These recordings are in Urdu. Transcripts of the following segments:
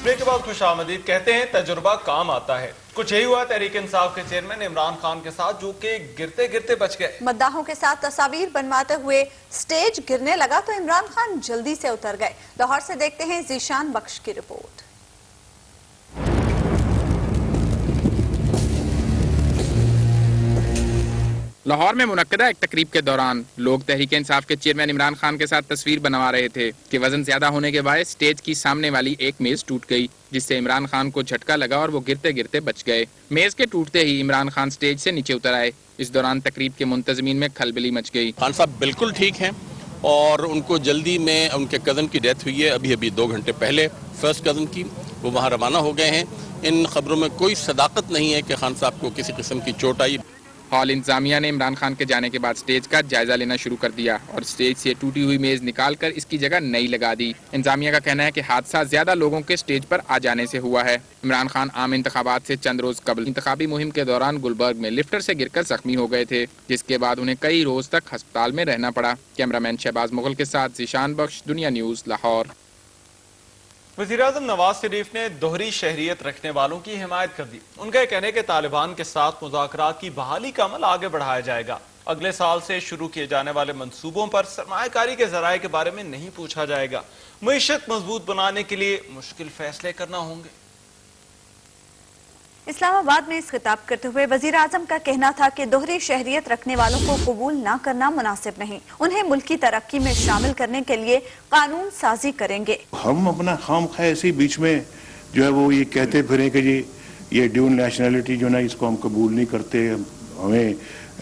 بریک کے بعد خوش آمدید. کہتے ہیں تجربہ کام آتا ہے. کچھ یہی ہوا تحریک انصاف کے چیئرمین عمران خان کے ساتھ، جو کہ گرتے گرتے بچ گئے. مداحوں کے ساتھ تصاویر بنواتے ہوئے سٹیج گرنے لگا تو عمران خان جلدی سے اتر گئے. لاہور سے دیکھتے ہیں ذیشان بخش کی رپورٹ. لاہور میں منعقدہ ایک تقریب کے دوران لوگ تحریک انصاف کے چیئرمین عمران خان کے ساتھ تصویر بنوا رہے تھے کہ وزن زیادہ ہونے کے باعث سٹیج کی سامنے والی ایک میز ٹوٹ گئی، جس سے عمران خان کو جھٹکا لگا اور وہ گرتے گرتے بچ گئے. میز کے ٹوٹتے ہی عمران خان سٹیج سے نیچے اتر آئے. اس دوران تقریب کے منتظمین میں کھلبلی مچ گئی. خان صاحب بالکل ٹھیک ہیں اور ان کو جلدی میں ان کے کزن کی ڈیتھ ہوئی ہے ابھی 2 گھنٹے پہلے، فرسٹ کزن کی. وہ وہاں روانہ ہو گئے ہیں. ان خبروں میں کوئی صداقت نہیں ہے کہ خان صاحب کو کسی قسم کی چوٹ آئی. ہال انتظامیہ نے عمران خان کے جانے کے بعد سٹیج کا جائزہ لینا شروع کر دیا اور سٹیج سے ٹوٹی ہوئی میز نکال کر اس کی جگہ نئی لگا دی. انتظامیہ کا کہنا ہے کہ حادثہ زیادہ لوگوں کے سٹیج پر آ جانے سے ہوا ہے. عمران خان عام انتخابات سے چند روز قبل انتخابی مہم کے دوران گلبرگ میں لفٹر سے گر کر زخمی ہو گئے تھے، جس کے بعد انہیں کئی روز تک ہسپتال میں رہنا پڑا. کیمرامین شہباز مغل کے ساتھ ذیشان بخش، دنیا نیوز، لاہور. وزیراعظم نواز شریف نے دوہری شہریت رکھنے والوں کی حمایت کر دی. ان کا یہ کہنا ہے کہ طالبان کے ساتھ مذاکرات کی بحالی کا عمل آگے بڑھایا جائے گا. اگلے سال سے شروع کیے جانے والے منصوبوں پر سرمایہ کاری کے ذرائع کے بارے میں نہیں پوچھا جائے گا. معیشت مضبوط بنانے کے لیے مشکل فیصلے کرنا ہوں گے. اسلام آباد میں اس خطاب کرتے ہوئے وزیر اعظم کا کہنا تھا کہ دوہری شہریت رکھنے والوں کو قبول نہ کرنا مناسب نہیں. انہیں ملکی ترقی میں شامل کرنے کے لیے قانون سازی کریں گے. ہم اپنا خام خواہ ایسے بیچ میں جو ہے وہ یہ کہتے پھریں کہ جی یہ ڈیول نیشنلٹی جو نا اس کو ہم قبول نہیں کرتے. ہمیں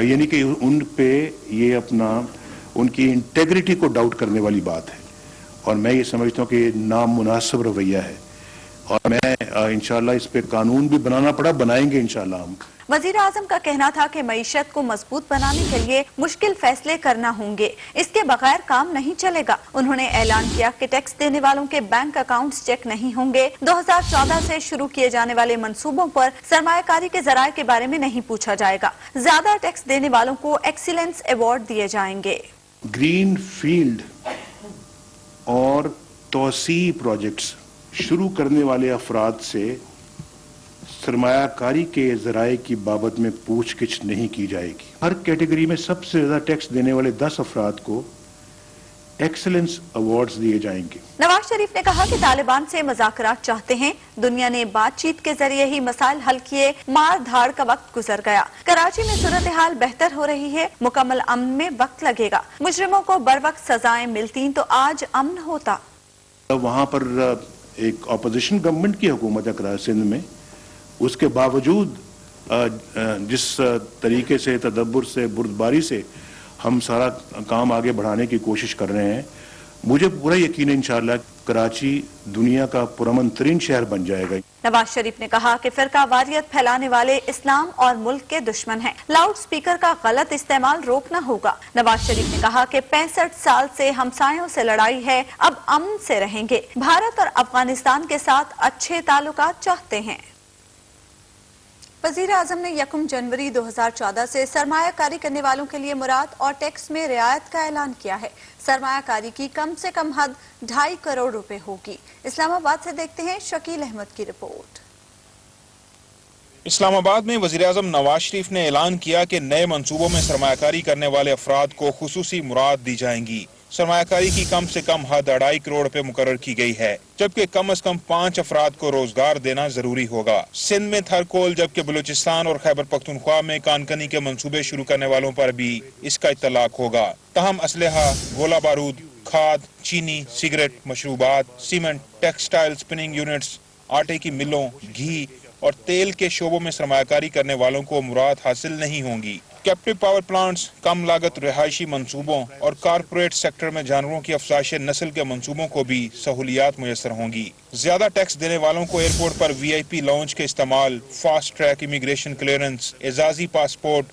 یعنی کہ ان پہ یہ اپنا ان کی انٹیگریٹی کو ڈاؤٹ کرنے والی بات ہے، اور میں یہ سمجھتا ہوں کہ یہ نامناسب رویہ ہے. اور میں انشاءاللہ اس پہ قانون بھی بنانا پڑا، بنائیں گے انشاءاللہ ہم. وزیر اعظم کا کہنا تھا کہ معیشت کو مضبوط بنانے کے لیے مشکل فیصلے کرنا ہوں گے، اس کے بغیر کام نہیں چلے گا. انہوں نے اعلان کیا کہ ٹیکس دینے والوں کے بینک اکاؤنٹس چیک نہیں ہوں گے. 2014 سے شروع کیے جانے والے منصوبوں پر سرمایہ کاری کے ذرائع کے بارے میں نہیں پوچھا جائے گا. زیادہ ٹیکس دینے والوں کو ایکسیلنس ایوارڈ دیے جائیں گے. گرین فیلڈ اور توسیع پروجیکٹس شروع کرنے والے افراد سے سرمایہ کاری کے ذرائع کی بابت میں پوچھ گچھ نہیں کی جائے گی. ہر کیٹیگری میں سب سے زیادہ ٹیکس دینے والے 10 افراد کو ایکسلنس ایوارڈز دیے جائیں گے. نواز شریف نے کہا کہ طالبان سے مذاکرات چاہتے ہیں. دنیا نے بات چیت کے ذریعے ہی مسائل حل کیے. مار دھاڑ کا وقت گزر گیا. کراچی میں صورتحال بہتر ہو رہی ہے. مکمل امن میں وقت لگے گا. مجرموں کو بر وقت سزائیں ملتی تو آج امن ہوتا. وہاں پر ایک اپوزیشن گورنمنٹ کی حکومت ہے کراچی سندھ میں، اس کے باوجود جس طریقے سے تدبر سے بردباری سے ہم سارا کام آگے بڑھانے کی کوشش کر رہے ہیں، مجھے پورا یقین ہے انشاءاللہ کراچی دنیا کا پرامن ترین شہر بن جائے گا. نواز شریف نے کہا کہ فرقہ واریت پھیلانے والے اسلام اور ملک کے دشمن ہیں. لاؤڈ سپیکر کا غلط استعمال روکنا ہوگا. نواز شریف نے کہا کہ 65 سال سے ہمسایوں سے لڑائی ہے، اب امن سے رہیں گے. بھارت اور افغانستان کے ساتھ اچھے تعلقات چاہتے ہیں. وزیر اعظم نے 1 جنوری 2014 سے سرمایہ کاری کرنے والوں کے لیے مراد اور ٹیکس میں رعایت کا اعلان کیا ہے. سرمایہ کاری کی کم سے کم حد 2.5 کروڑ روپے ہوگی. اسلام آباد سے دیکھتے ہیں شکیل احمد کی رپورٹ. اسلام آباد میں وزیر اعظم نواز شریف نے اعلان کیا کہ نئے منصوبوں میں سرمایہ کاری کرنے والے افراد کو خصوصی مراد دی جائیں گی. سرمایہ کاری کی کم سے کم حد 2.5 کروڑ روپے مقرر کی گئی ہے، جبکہ کم از کم 5 افراد کو روزگار دینا ضروری ہوگا. سندھ میں تھرکول جبکہ بلوچستان اور خیبر پختونخوا میں کانکنی کے منصوبے شروع کرنے والوں پر بھی اس کا اطلاق ہوگا. تاہم اسلحہ، گولہ بارود، کھاد، چینی، سگریٹ، مشروبات، سیمنٹ، ٹیکسٹائل، سپننگ یونٹس، آٹے کی ملوں، گھی اور تیل کے شعبوں میں سرمایہ کاری کرنے والوں کو مراد حاصل نہیں ہوں گی. کیپٹیو پاور پلانٹس، کم لاگت رہائشی منصوبوں اور کارپوریٹ سیکٹر میں جانوروں کی افزائش نسل کے منصوبوں کو بھی سہولیات میسر ہوں گی. زیادہ ٹیکس دینے والوں کو ایئرپورٹ پر VIP لاؤنج کے استعمال، فاسٹ ٹریک امیگریشن کلیئرنس، اعزازی پاسپورٹ